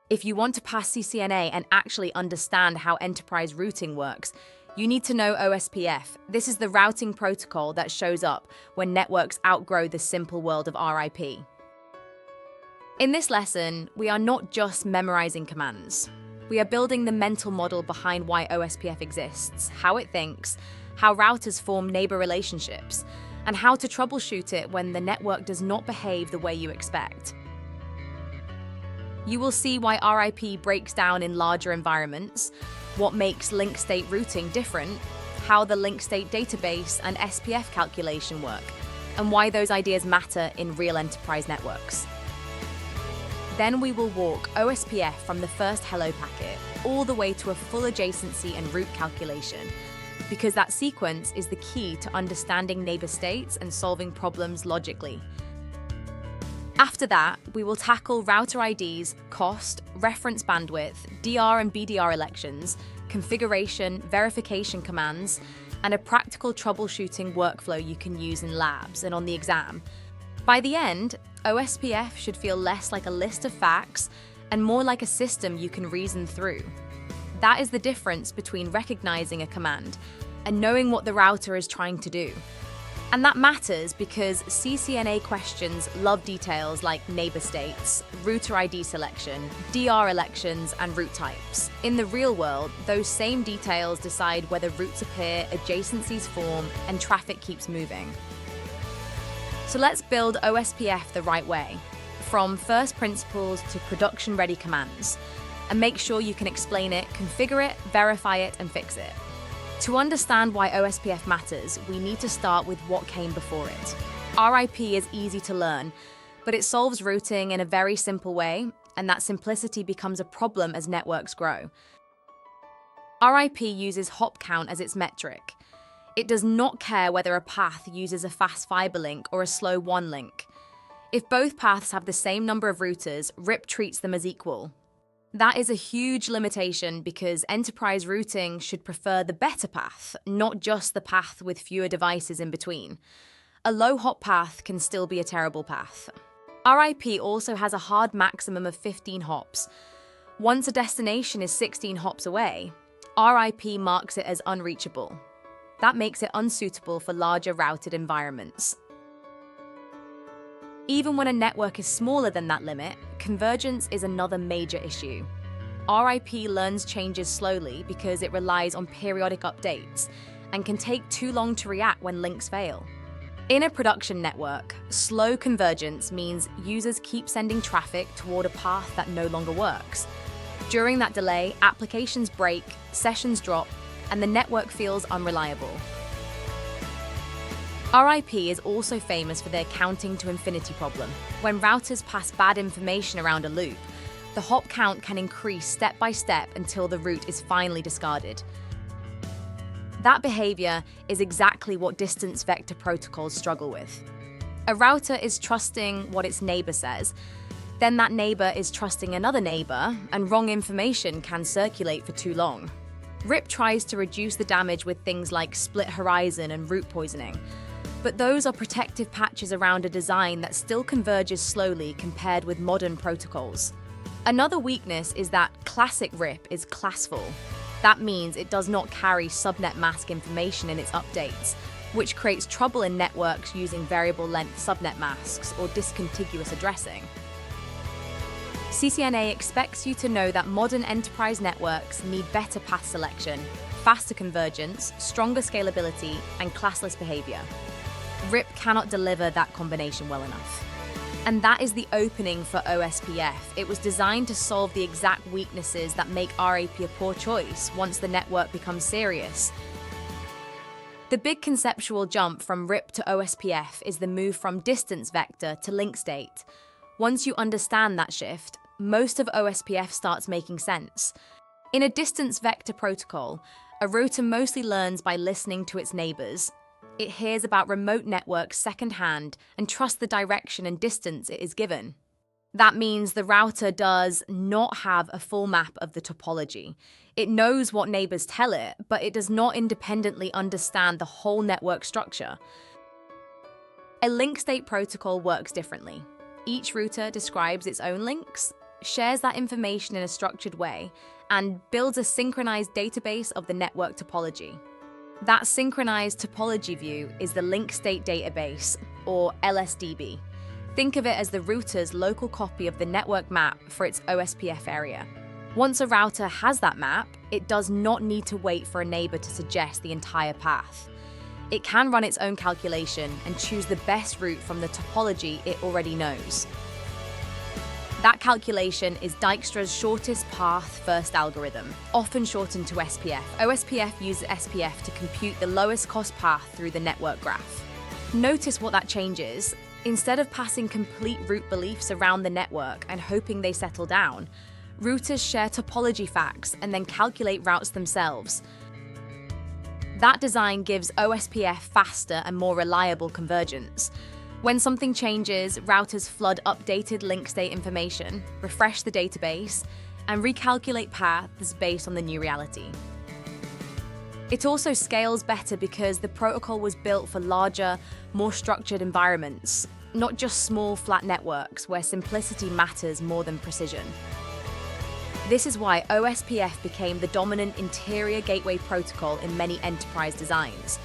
If you want to pass CCNA and actually understand how enterprise routing works, you need to know OSPF. This is the routing protocol that shows up when networks outgrow the simple world of RIP. In this lesson, we are not just memorizing commands. We are building the mental model behind why OSPF exists, how it thinks, how routers form neighbor relationships, and how to troubleshoot it when the network does not behave the way you expect. You will see why RIP breaks down in larger environments, what makes link state routing different, how the link state database and SPF calculation work, and why those ideas matter in real enterprise networks. Then we will walk OSPF from the first hello packet all the way to a full adjacency and route calculation, because that sequence is the key to understanding neighbor states and solving problems logically. After that, we will tackle router IDs, cost, reference bandwidth, DR and BDR elections, configuration, verification commands, and a practical troubleshooting workflow you can use in labs and on the exam. By the end, OSPF should feel less like a list of facts and more like a system you can reason through. That is the difference between recognizing a command and knowing what the router is trying to do. And that matters because CCNA questions love details like neighbor states, router ID selection, DR elections, and route types. In the real world, those same details decide whether routes appear, adjacencies form, and traffic keeps moving. So let's build OSPF the right way, from first principles to production-ready commands, and make sure you can explain it, configure it, verify it, and fix it. To understand why OSPF matters, we need to start with what came before it. RIP is easy to learn, but it solves routing in a very simple way, and that simplicity becomes a problem as networks grow. RIP uses hop count as its metric. It does not care whether a path uses a fast fiber link or a slow WAN link. If both paths have the same number of routers, RIP treats them as equal. That is a huge limitation because enterprise routing should prefer the better path, not just the path with fewer devices in between. A low hop path can still be a terrible path. RIP also has a hard maximum of 15 hops. Once a destination is 16 hops away, RIP marks it as unreachable. That makes it unsuitable for larger routed environments. Even when a network is smaller than that limit, convergence is another major issue. RIP learns changes slowly because it relies on periodic updates and can take too long to react when links fail. In a production network, slow convergence means users keep sending traffic toward a path that no longer works. During that delay, applications break, sessions drop, and the network feels unreliable. RIP is also famous for their counting to infinity problem. When routers pass bad information around a loop, the hop count can increase step by step until the route is finally discarded. That behavior is exactly what distance vector protocols struggle with. A router is trusting what its neighbor says, then that neighbor is trusting another neighbor, and wrong information can circulate for too long. RIP tries to reduce the damage with things like split horizon and route poisoning, but those are protective patches around a design that still converges slowly compared with modern protocols. Another weakness is that classic RIP is classful. That means it does not carry subnet mask information in its updates, which creates trouble in networks using variable length subnet masks or discontiguous addressing. CCNA expects you to know that modern enterprise networks need better path selection, faster convergence, stronger scalability, and classless behavior. RIP cannot deliver that combination well enough. And that is the opening for OSPF. It was designed to solve the exact weaknesses that make RIP a poor choice once the network becomes serious. The big conceptual jump from RIP to OSPF is the move from distance vector to link state. Once you understand that shift, most of OSPF starts making sense. In a distance vector protocol, a router mostly learns by listening to its neighbors. It hears about remote networks secondhand and trusts the direction and distance it is given. That means the router does not have a full map of the topology. It knows what neighbors tell it, but it does not independently understand the whole network structure. A link state protocol works differently. Each router describes its own links. shares that information in a structured way, and builds a synchronized database of the network topology. That synchronized topology view is the link state database, or LSDB. Think of it as the router's local copy of the network map for its OSPF area. Once a router has that map, it does not need to wait for a neighbor to suggest the entire path. It can run its own calculation and choose the best route from the topology it already knows. That calculation is Dijkstra's shortest path first algorithm, often shortened to SPF. OSPF uses SPF to compute the lowest cost path through the network graph. Notice what that changes. Instead of passing complete route beliefs around the network and hoping they settle down, routers share topology facts and then calculate routes themselves. That design gives OSPF faster and more reliable convergence. When something changes, routers flood updated link state information, refresh the database, and recalculate paths based on the new reality. It also scales better because the protocol was built for larger, more structured environments, not just small, flat networks where simplicity matters more than precision. This is why OSPF became the dominant interior gateway protocol in many enterprise designs.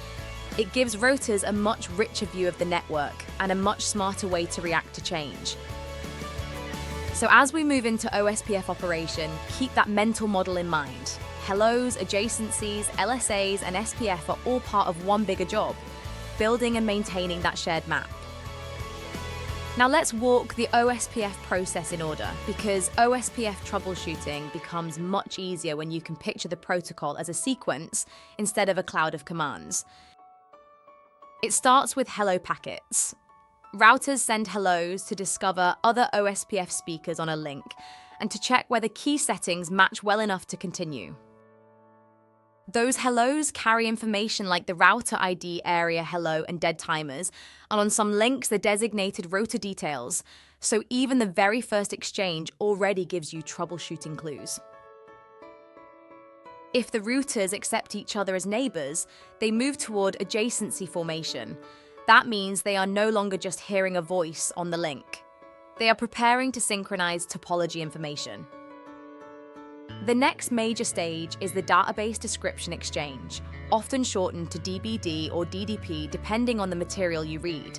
It gives routers a much richer view of the network and a much smarter way to react to change. So as we move into OSPF operation, keep that mental model in mind. Hellos, adjacencies, LSAs, and SPF are all part of one bigger job, building and maintaining that shared map. Now let's walk the OSPF process in order, because OSPF troubleshooting becomes much easier when you can picture the protocol as a sequence instead of a cloud of commands. It starts with hello packets. Routers send hellos to discover other OSPF speakers on a link and to check whether key settings match well enough to continue. Those hellos carry information like the router ID, area, hello, and dead timers, and on some links the designated router details, so even the very first exchange already gives you troubleshooting clues. If the routers accept each other as neighbors, they move toward adjacency formation. That means they are no longer just hearing a voice on the link. They are preparing to synchronize topology information. The next major stage is the database description exchange, often shortened to DBD or DDP depending on the material you read.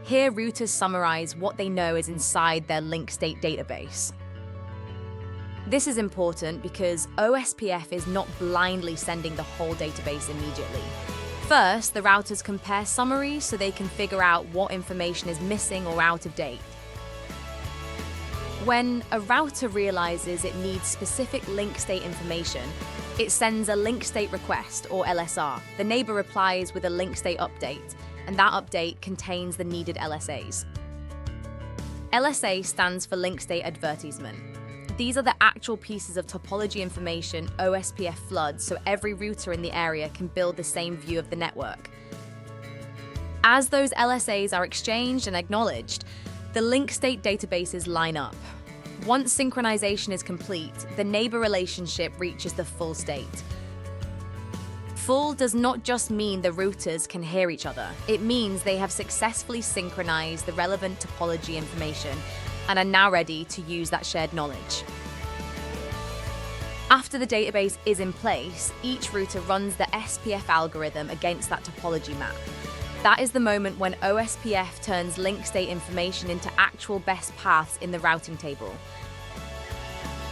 Here, routers summarize what they know is inside their link state database. This is important because OSPF is not blindly sending the whole database immediately. First, the routers compare summaries so they can figure out what information is missing or out of date. When a router realizes it needs specific link state information, it sends a link state request, or LSR. The neighbor replies with a link state update, and that update contains the needed LSAs. LSA stands for link state advertisement. These are the actual pieces of topology information OSPF floods so every router in the area can build the same view of the network. As those LSAs are exchanged and acknowledged, the link state databases line up. Once synchronization is complete, the neighbor relationship reaches the full state. Full does not just mean the routers can hear each other. It means they have successfully synchronized the relevant topology information and are now ready to use that shared knowledge. After the database is in place, each router runs the SPF algorithm against that topology map. That is the moment when OSPF turns link state information into actual best paths in the routing table.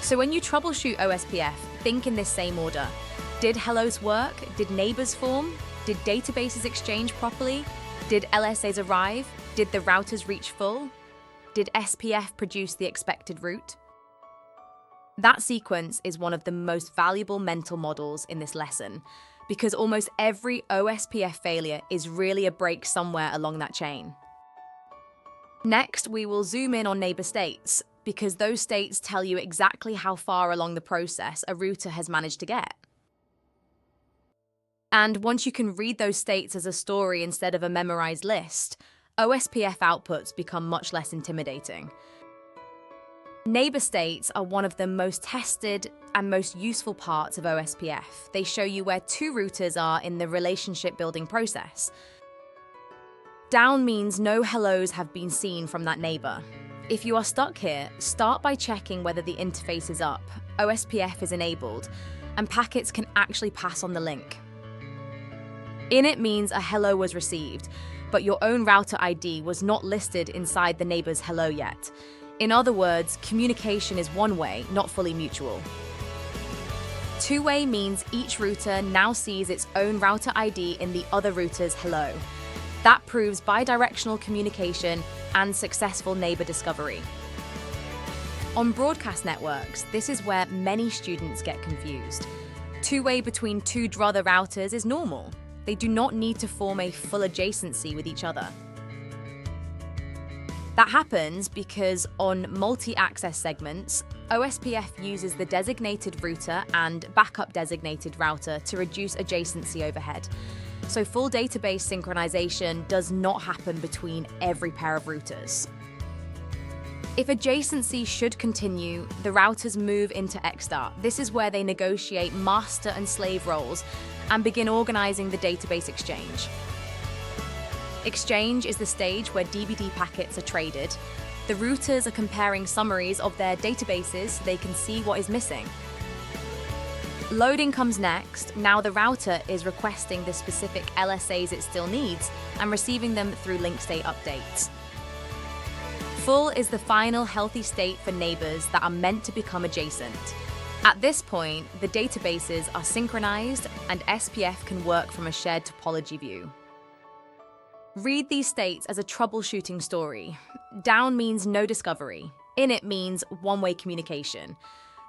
So when you troubleshoot OSPF, think in this same order. Did hellos work? Did neighbors form? Did databases exchange properly? Did LSAs arrive? Did the routers reach full? Did SPF produce the expected route? That sequence is one of the most valuable mental models in this lesson, because almost every OSPF failure is really a break somewhere along that chain. Next, we will zoom in on neighbor states, because those states tell you exactly how far along the process a router has managed to get. And once you can read those states as a story instead of a memorized list, OSPF outputs become much less intimidating. Neighbor states are one of the most tested and most useful parts of OSPF. They show you where two routers are in the relationship building process. Down means no hellos have been seen from that neighbor. If you are stuck here, start by checking whether the interface is up, OSPF is enabled, and packets can actually pass on the link. Init means a hello was received, but your own router ID was not listed inside the neighbor's hello yet. In other words, communication is one-way, not fully mutual. Two-way means each router now sees its own router ID in the other router's hello. That proves bidirectional communication and successful neighbor discovery. On broadcast networks, this is where many students get confused. Two-way between two other routers is normal. They do not need to form a full adjacency with each other. That happens because on multi-access segments, OSPF uses the designated router and backup designated router to reduce adjacency overhead. So full database synchronization does not happen between every pair of routers. If adjacency should continue, the routers move into XStart. This is where they negotiate master and slave roles and begin organizing the database exchange. Exchange is the stage where DVD packets are traded. The routers are comparing summaries of their databases so they can see what is missing. Loading comes next. Now the router is requesting the specific LSAs it still needs and receiving them through link state updates. Full is the final healthy state for neighbors that are meant to become adjacent. At this point, the databases are synchronized and SPF can work from a shared topology view. Read these states as a troubleshooting story. Down means no discovery. Init means one-way communication.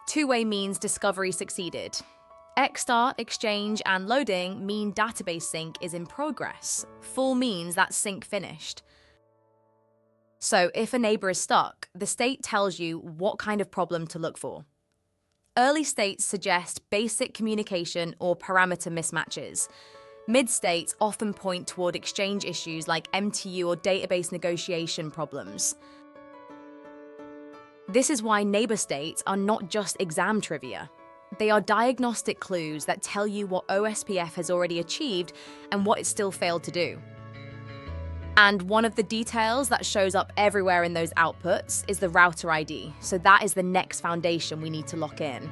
Two-way means discovery succeeded. XStart, exchange, and loading mean database sync is in progress. Full means that sync finished. So if a neighbor is stuck, the state tells you what kind of problem to look for. Early states suggest basic communication or parameter mismatches. Mid-states often point toward exchange issues like MTU or database negotiation problems. This is why neighbor states are not just exam trivia. They are diagnostic clues that tell you what OSPF has already achieved and what it still failed to do. And one of the details that shows up everywhere in those outputs is the router ID, so that is the next foundation we need to lock in.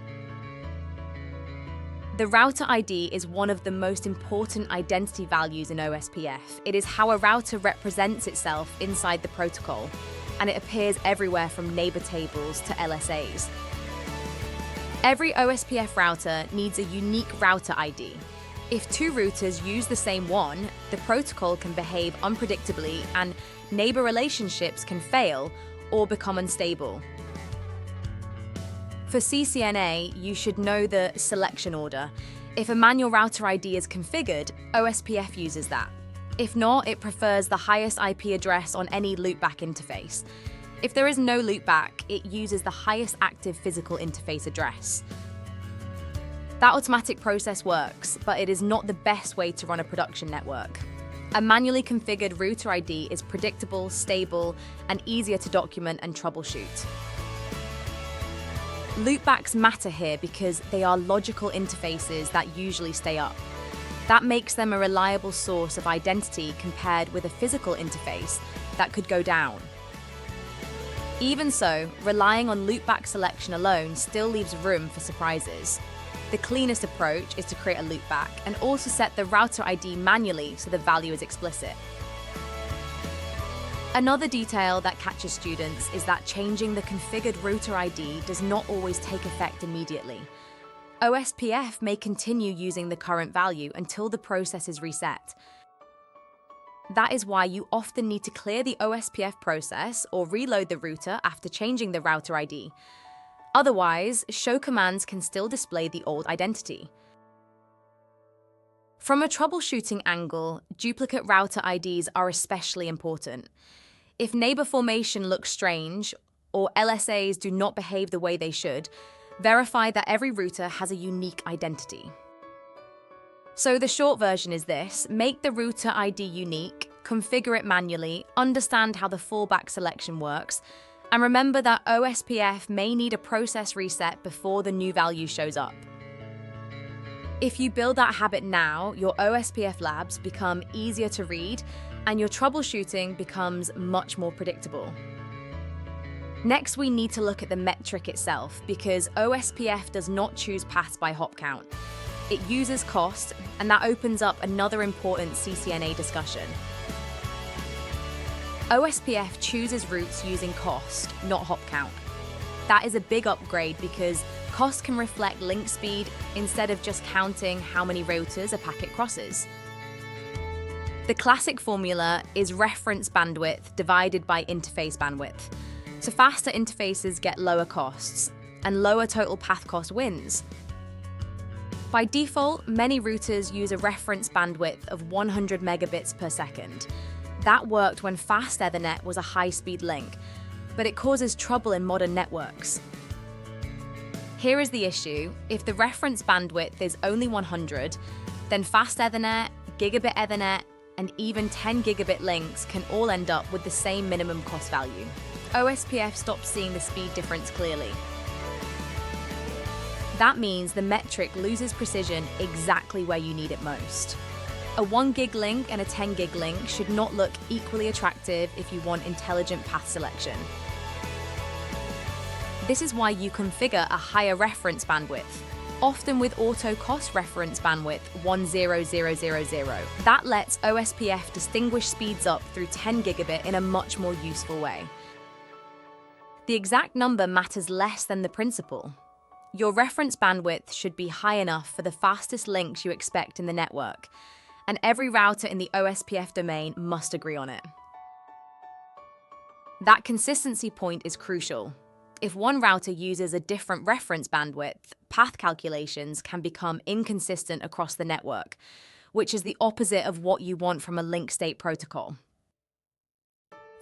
The router ID is one of the most important identity values in OSPF. It is how a router represents itself inside the protocol, and it appears everywhere from neighbor tables to LSAs. Every OSPF router needs a unique router ID. If two routers use the same one, the protocol can behave unpredictably and neighbor relationships can fail or become unstable. For CCNA, you should know the selection order. If a manual router ID is configured, OSPF uses that. If not, it prefers the highest IP address on any loopback interface. If there is no loopback, it uses the highest active physical interface address. That automatic process works, but it is not the best way to run a production network. A manually configured router ID is predictable, stable, and easier to document and troubleshoot. Loopbacks matter here because they are logical interfaces that usually stay up. That makes them a reliable source of identity compared with a physical interface that could go down. Even so, relying on loopback selection alone still leaves room for surprises. The cleanest approach is to create a loopback and also set the router ID manually so the value is explicit. Another detail that catches students is that changing the configured router ID does not always take effect immediately. OSPF may continue using the current value until the process is reset. That is why you often need to clear the OSPF process or reload the router after changing the router ID. Otherwise, show commands can still display the old identity. From a troubleshooting angle, duplicate router IDs are especially important. If neighbor formation looks strange or LSAs do not behave the way they should, verify that every router has a unique identity. So the short version is this: make the router ID unique, configure it manually, understand how the fallback selection works, and remember that OSPF may need a process reset before the new value shows up. If you build that habit now, your OSPF labs become easier to read and your troubleshooting becomes much more predictable. Next, we need to look at the metric itself, because OSPF does not choose paths by hop count. It uses cost, and that opens up another important CCNA discussion. OSPF chooses routes using cost, not hop count. That is a big upgrade because cost can reflect link speed instead of just counting how many routers a packet crosses. The classic formula is reference bandwidth divided by interface bandwidth. So faster interfaces get lower costs, and lower total path cost wins. By default, many routers use a reference bandwidth of 100 megabits per second. That worked when fast Ethernet was a high-speed link, but it causes trouble in modern networks. Here is the issue: if the reference bandwidth is only 100, then fast Ethernet, gigabit Ethernet, and even 10 gigabit links can all end up with the same minimum cost value. OSPF stops seeing the speed difference clearly. That means the metric loses precision exactly where you need it most. A 1 gig link and a 10 gig link should not look equally attractive if you want intelligent path selection. This is why you configure a higher reference bandwidth, often with auto cost reference bandwidth 10000. That lets OSPF distinguish speeds up through 10 gigabit in a much more useful way. The exact number matters less than the principle. Your reference bandwidth should be high enough for the fastest links you expect in the network, and every router in the OSPF domain must agree on it. That consistency point is crucial. If one router uses a different reference bandwidth, path calculations can become inconsistent across the network, which is the opposite of what you want from a link state protocol.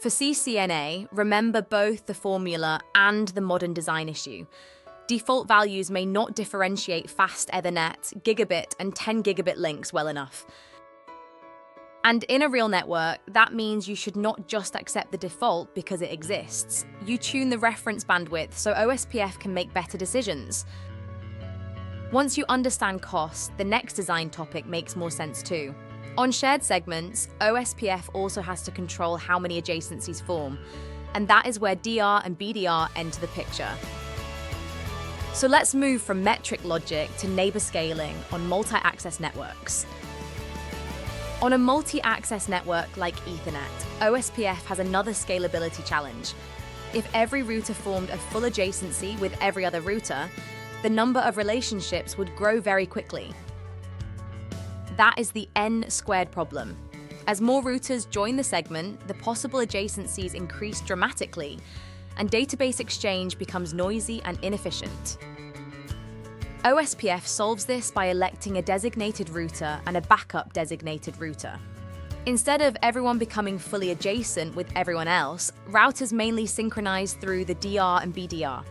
For CCNA, remember both the formula and the modern design issue. Default values may not differentiate fast Ethernet, gigabit, and 10 gigabit links well enough. And in a real network, that means you should not just accept the default because it exists. You tune the reference bandwidth so OSPF can make better decisions. Once you understand cost, the next design topic makes more sense too. On shared segments, OSPF also has to control how many adjacencies form, and that is where DR and BDR enter the picture. So let's move from metric logic to neighbor scaling on multi-access networks. On a multi-access network like Ethernet, OSPF has another scalability challenge. If every router formed a full adjacency with every other router, the number of relationships would grow very quickly. That is the N-squared problem. As more routers join the segment, the possible adjacencies increase dramatically, and database exchange becomes noisy and inefficient. OSPF solves this by electing a designated router and a backup designated router. Instead of everyone becoming fully adjacent with everyone else, routers mainly synchronize through the DR and BDR.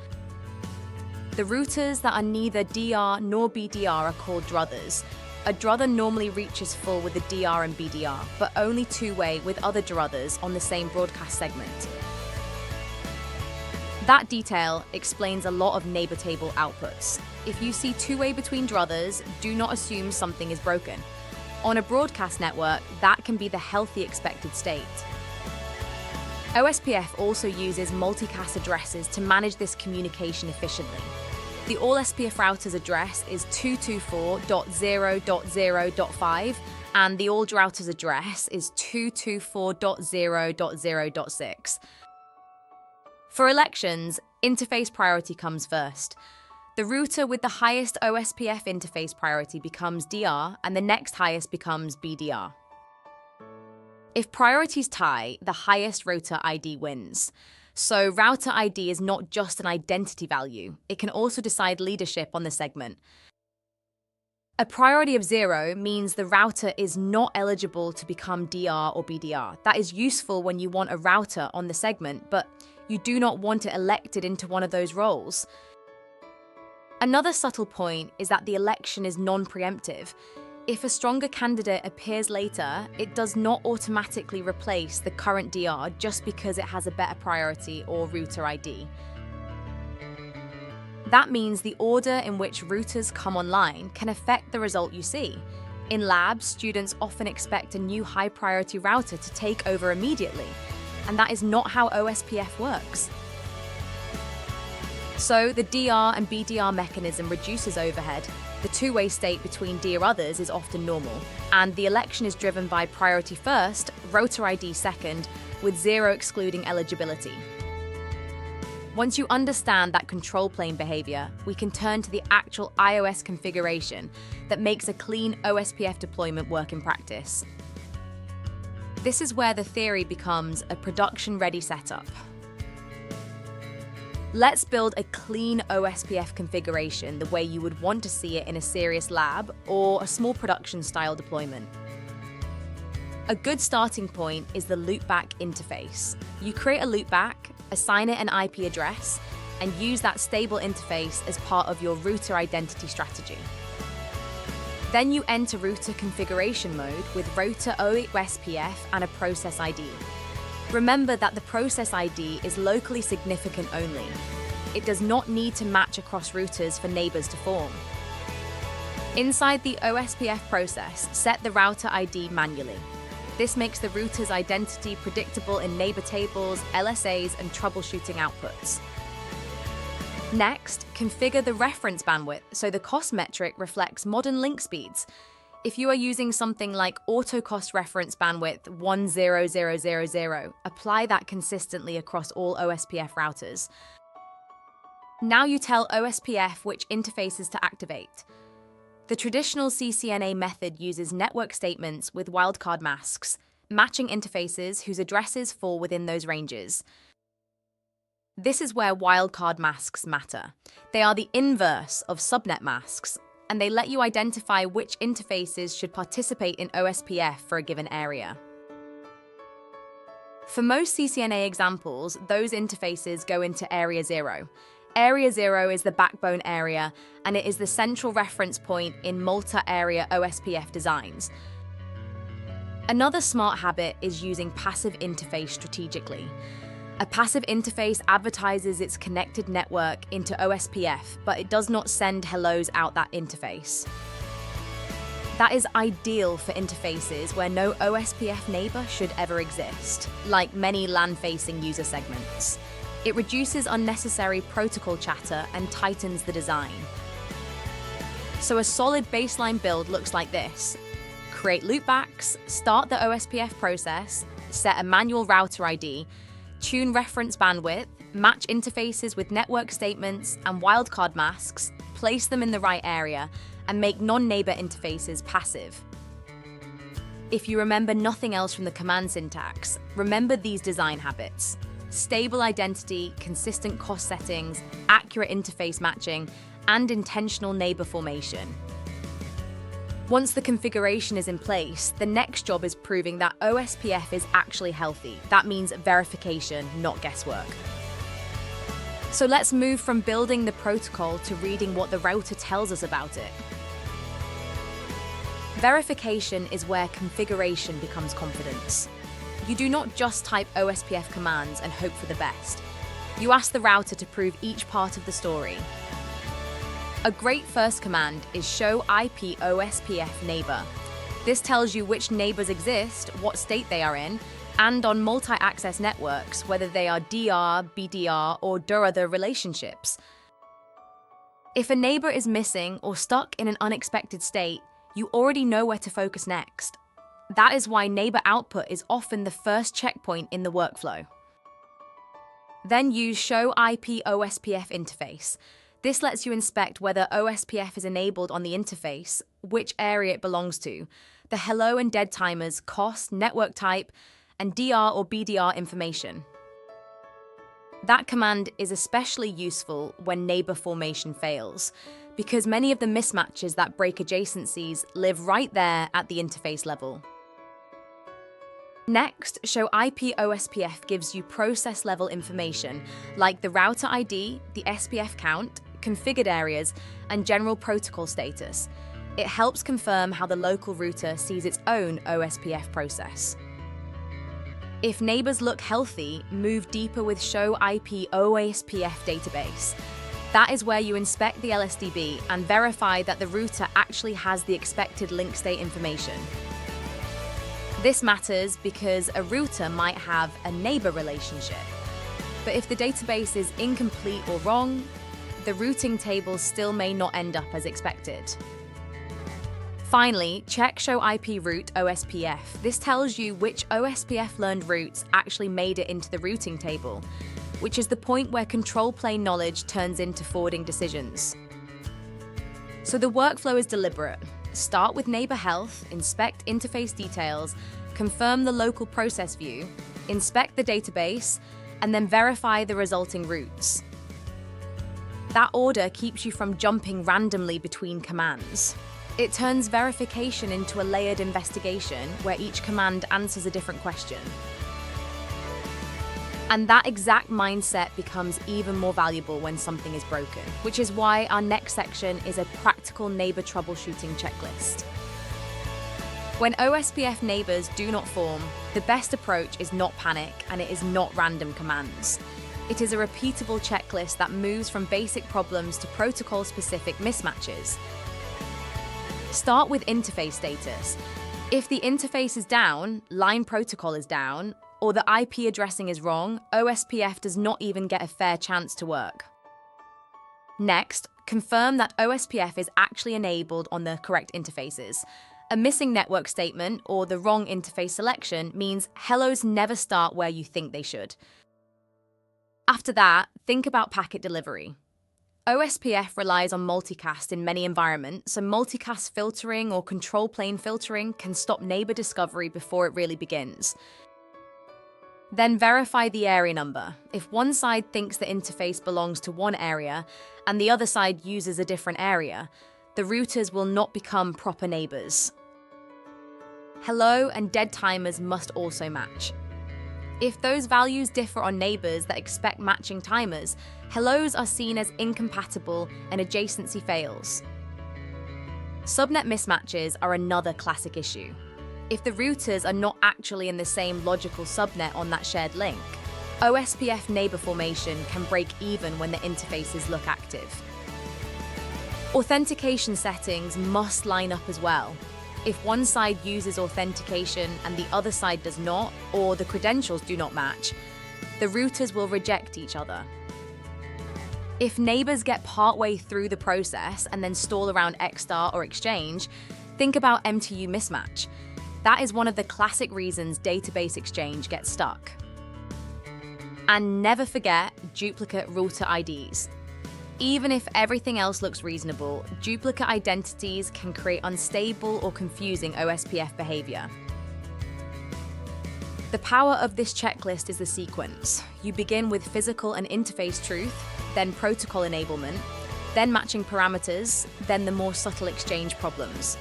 The routers that are neither DR nor BDR are called druthers. A druther normally reaches full with the DR and BDR, but only two-way with other druthers on the same broadcast segment. That detail explains a lot of neighbor table outputs. If you see two-way between druthers, do not assume something is broken. On a broadcast network, that can be the healthy expected state. OSPF also uses multicast addresses to manage this communication efficiently. The all-SPF router's address is 224.0.0.5, and the all router's address is 224.0.0.6. For elections, interface priority comes first. The router with the highest OSPF interface priority becomes DR, and the next highest becomes BDR. If priorities tie, the highest router ID wins. So router ID is not just an identity value, it can also decide leadership on the segment. A priority of 0 means the router is not eligible to become DR or BDR. That is useful when you want a router on the segment, but you do not want it elected into one of those roles. Another subtle point is that the election is non-preemptive. If a stronger candidate appears later, it does not automatically replace the current DR just because it has a better priority or router ID. That means the order in which routers come online can affect the result you see. In labs, students often expect a new high-priority router to take over immediately, and that is not how OSPF works. So the DR and BDR mechanism reduces overhead. The two-way state between dear others is often normal, and the election is driven by priority first, router ID second, with 0 excluding eligibility. Once you understand that control plane behavior, we can turn to the actual iOS configuration that makes a clean OSPF deployment work in practice. This is where the theory becomes a production-ready setup. Let's build a clean OSPF configuration the way you would want to see it in a serious lab or a small production-style deployment. A good starting point is the loopback interface. You create a loopback, assign it an IP address, and use that stable interface as part of your router identity strategy. Then you enter router configuration mode with router OSPF and a process ID. Remember that the process ID is locally significant only. It does not need to match across routers for neighbors to form. Inside the OSPF process, set the router ID manually. This makes the router's identity predictable in neighbor tables, LSAs, and troubleshooting outputs. Next, configure the reference bandwidth so the cost metric reflects modern link speeds. If you are using something like auto cost reference bandwidth 10000, apply that consistently across all OSPF routers. Now you tell OSPF which interfaces to activate. The traditional CCNA method uses network statements with wildcard masks, matching interfaces whose addresses fall within those ranges. This is where wildcard masks matter. They are the inverse of subnet masks, and they let you identify which interfaces should participate in OSPF for a given area. For most CCNA examples, those interfaces go into Area 0. Area 0 is the backbone area, and it is the central reference point in multi-area OSPF designs. Another smart habit is using passive interface strategically. A passive interface advertises its connected network into OSPF, but it does not send hellos out that interface. That is ideal for interfaces where no OSPF neighbor should ever exist, like many LAN-facing user segments. It reduces unnecessary protocol chatter and tightens the design. So a solid baseline build looks like this. Create loopbacks, start the OSPF process, set a manual router ID, tune reference bandwidth, match interfaces with network statements and wildcard masks, place them in the right area, and make non-neighbor interfaces passive. If you remember nothing else from the command syntax, remember these design habits: stable identity, consistent cost settings, accurate interface matching, and intentional neighbor formation. Once the configuration is in place, the next job is proving that OSPF is actually healthy. That means verification, not guesswork. So let's move from building the protocol to reading what the router tells us about it. Verification is where configuration becomes confidence. You do not just type OSPF commands and hope for the best. You ask the router to prove each part of the story. A great first command is show IP OSPF neighbor. This tells you which neighbors exist, what state they are in, and on multi-access networks, whether they are DR, BDR, or other relationships. If a neighbor is missing or stuck in an unexpected state, you already know where to focus next. That is why neighbor output is often the first checkpoint in the workflow. Then use show IP OSPF interface. This lets you inspect whether OSPF is enabled on the interface, which area it belongs to, the hello and dead timers, cost, network type, and DR or BDR information. That command is especially useful when neighbor formation fails, because many of the mismatches that break adjacencies live right there at the interface level. Next, show IP OSPF gives you process-level information, like the router ID, the SPF count, configured areas, and general protocol status. It helps confirm how the local router sees its own OSPF process. If neighbors look healthy, move deeper with show IP OSPF database. That is where you inspect the LSDB and verify that the router actually has the expected link state information. This matters because a router might have a neighbor relationship. But if the database is incomplete or wrong, the routing table still may not end up as expected. Finally, check Show IP Route OSPF. This tells you which OSPF learned routes actually made it into the routing table, which is the point where control plane knowledge turns into forwarding decisions. So the workflow is deliberate. Start with neighbor health, inspect interface details, confirm the local process view, inspect the database, and then verify the resulting routes. That order keeps you from jumping randomly between commands. It turns verification into a layered investigation where each command answers a different question. And that exact mindset becomes even more valuable when something is broken, which is why our next section is a practical neighbor troubleshooting checklist. When OSPF neighbors do not form, the best approach is not panic, and it is not random commands. It is a repeatable checklist that moves from basic problems to protocol-specific mismatches. Start with interface status. If the interface is down, line protocol is down, or the IP addressing is wrong, OSPF does not even get a fair chance to work. Next, confirm that OSPF is actually enabled on the correct interfaces. A missing network statement or the wrong interface selection means hellos never start where you think they should. After that, think about packet delivery. OSPF relies on multicast in many environments, so multicast filtering or control plane filtering can stop neighbor discovery before it really begins. Then verify the area number. If one side thinks the interface belongs to one area and the other side uses a different area, the routers will not become proper neighbors. Hello and dead timers must also match. If those values differ on neighbors that expect matching timers, hellos are seen as incompatible and adjacency fails. Subnet mismatches are another classic issue. If the routers are not actually in the same logical subnet on that shared link, OSPF neighbor formation can break even when the interfaces look active. Authentication settings must line up as well. If one side uses authentication and the other side does not, or the credentials do not match, the routers will reject each other. If neighbors get partway through the process and then stall around XStar or Exchange, think about MTU mismatch. That is one of the classic reasons database exchange gets stuck. And never forget duplicate router IDs. Even if everything else looks reasonable, duplicate identities can create unstable or confusing OSPF behavior. The power of this checklist is the sequence. You begin with physical and interface truth, then protocol enablement, then matching parameters, then the more subtle exchange problems.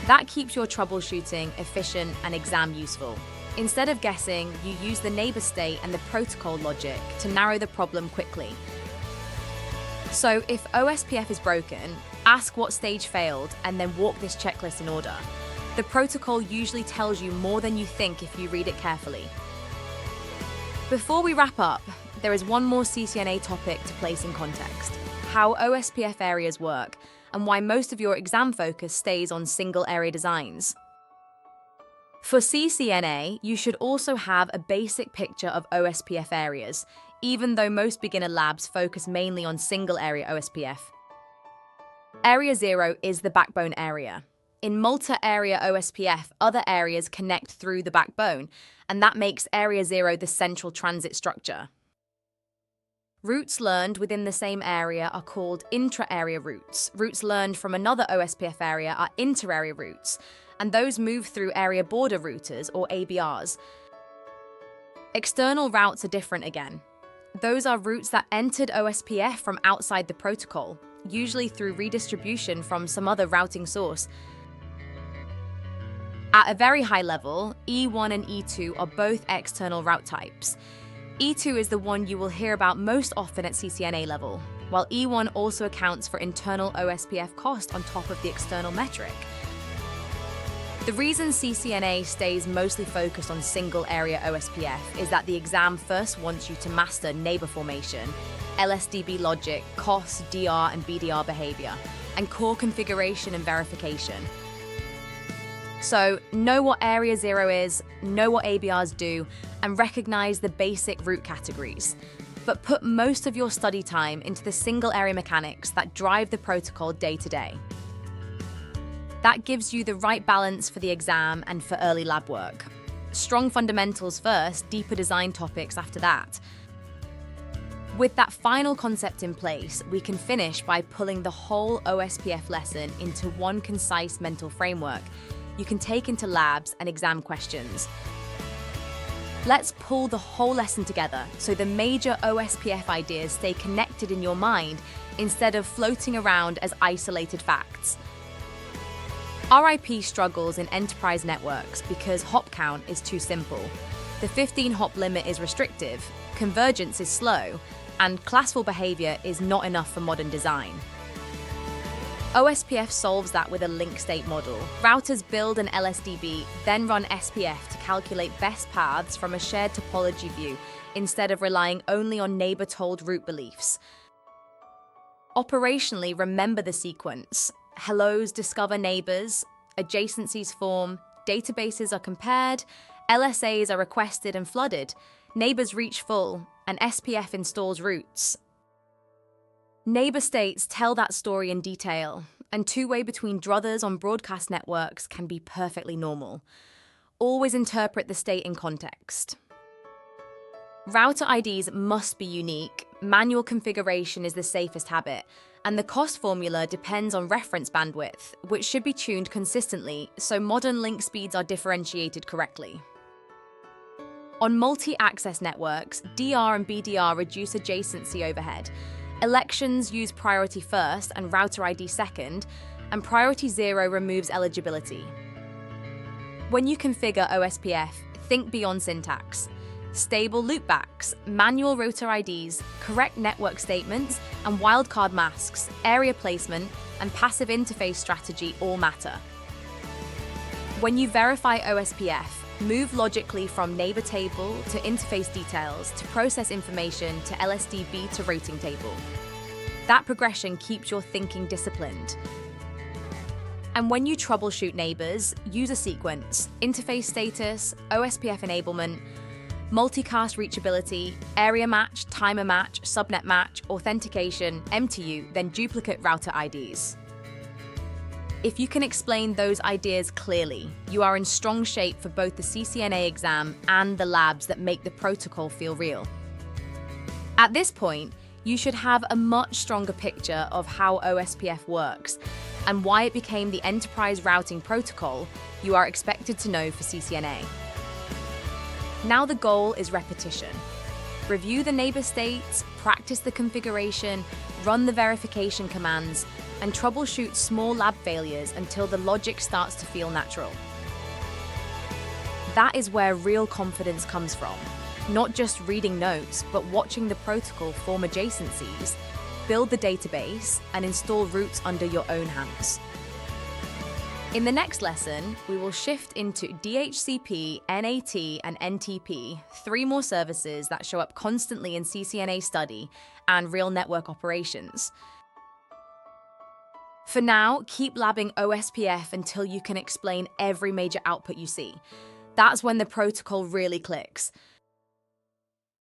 That keeps your troubleshooting efficient and exam useful. Instead of guessing, you use the neighbor state and the protocol logic to narrow the problem quickly. So if OSPF is broken, ask what stage failed and then walk this checklist in order. The protocol usually tells you more than you think if you read it carefully. Before we wrap up, there is one more CCNA topic to place in context: how OSPF areas work and why most of your exam focus stays on single area designs. For CCNA, you should also have a basic picture of OSPF areas, even though most beginner labs focus mainly on single area OSPF. Area 0 is the backbone area. In multi-area OSPF, other areas connect through the backbone, and that makes Area 0 the central transit structure. Routes learned within the same area are called intra-area routes. Routes learned from another OSPF area are inter-area routes, and those move through area border routers, or ABRs. External routes are different again. Those are routes that entered OSPF from outside the protocol, usually through redistribution from some other routing source. At a very high level, E1 and E2 are both external route types. E2 is the one you will hear about most often at CCNA level, while E1 also accounts for internal OSPF cost on top of the external metric. The reason CCNA stays mostly focused on single area OSPF is that the exam first wants you to master neighbor formation, LSDB logic, COS, DR, and BDR behavior, and core configuration and verification. So, know what Area 0 is, know what ABRs do, and recognize the basic route categories. but put most of your study time into the single area mechanics that drive the protocol day to day. That gives you the right balance for the exam and for early lab work. Strong fundamentals first, deeper design topics after that. With that final concept in place, we can finish by pulling the whole OSPF lesson into one concise mental framework you can take into labs and exam questions. Let's pull the whole lesson together so the major OSPF ideas stay connected in your mind instead of floating around as isolated facts. RIP struggles in enterprise networks because hop count is too simple. The 15 hop limit is restrictive, convergence is slow, and classful behavior is not enough for modern design. OSPF solves that with a link state model. Routers build an LSDB, then run SPF to calculate best paths from a shared topology view instead of relying only on neighbor-told route beliefs. Operationally, remember the sequence. Hellos discover neighbors, adjacencies form, databases are compared, LSAs are requested and flooded, neighbors reach full, and SPF installs routes. Neighbor states tell that story in detail, and two-way between druthers on broadcast networks can be perfectly normal. Always interpret the state in context. Router IDs must be unique, manual configuration is the safest habit, and the cost formula depends on reference bandwidth, which should be tuned consistently so modern link speeds are differentiated correctly. On multi-access networks, DR and BDR reduce adjacency overhead. Elections use priority first and router ID second, and priority 0 removes eligibility. When you configure OSPF, think beyond syntax. Stable loopbacks, manual router IDs, correct network statements, and wildcard masks, area placement, and passive interface strategy all matter. When you verify OSPF, move logically from neighbor table to interface details to process information to LSDB to routing table. That progression keeps your thinking disciplined. And when you troubleshoot neighbors, use a sequence: interface status, OSPF enablement, multicast reachability, area match, timer match, subnet match, authentication, MTU, then duplicate router IDs. If you can explain those ideas clearly, you are in strong shape for both the CCNA exam and the labs that make the protocol feel real. At this point, you should have a much stronger picture of how OSPF works and why it became the enterprise routing protocol you are expected to know for CCNA. Now the goal is repetition. Review the neighbor states, practice the configuration, run the verification commands, and troubleshoot small lab failures until the logic starts to feel natural. That is where real confidence comes from. Not just reading notes, but watching the protocol form adjacencies, build the database, and install routes under your own hands. In the next lesson, we will shift into DHCP, NAT, and NTP, 3 more services that show up constantly in CCNA study and real network operations. For now, keep labbing OSPF until you can explain every major output you see. That's when the protocol really clicks.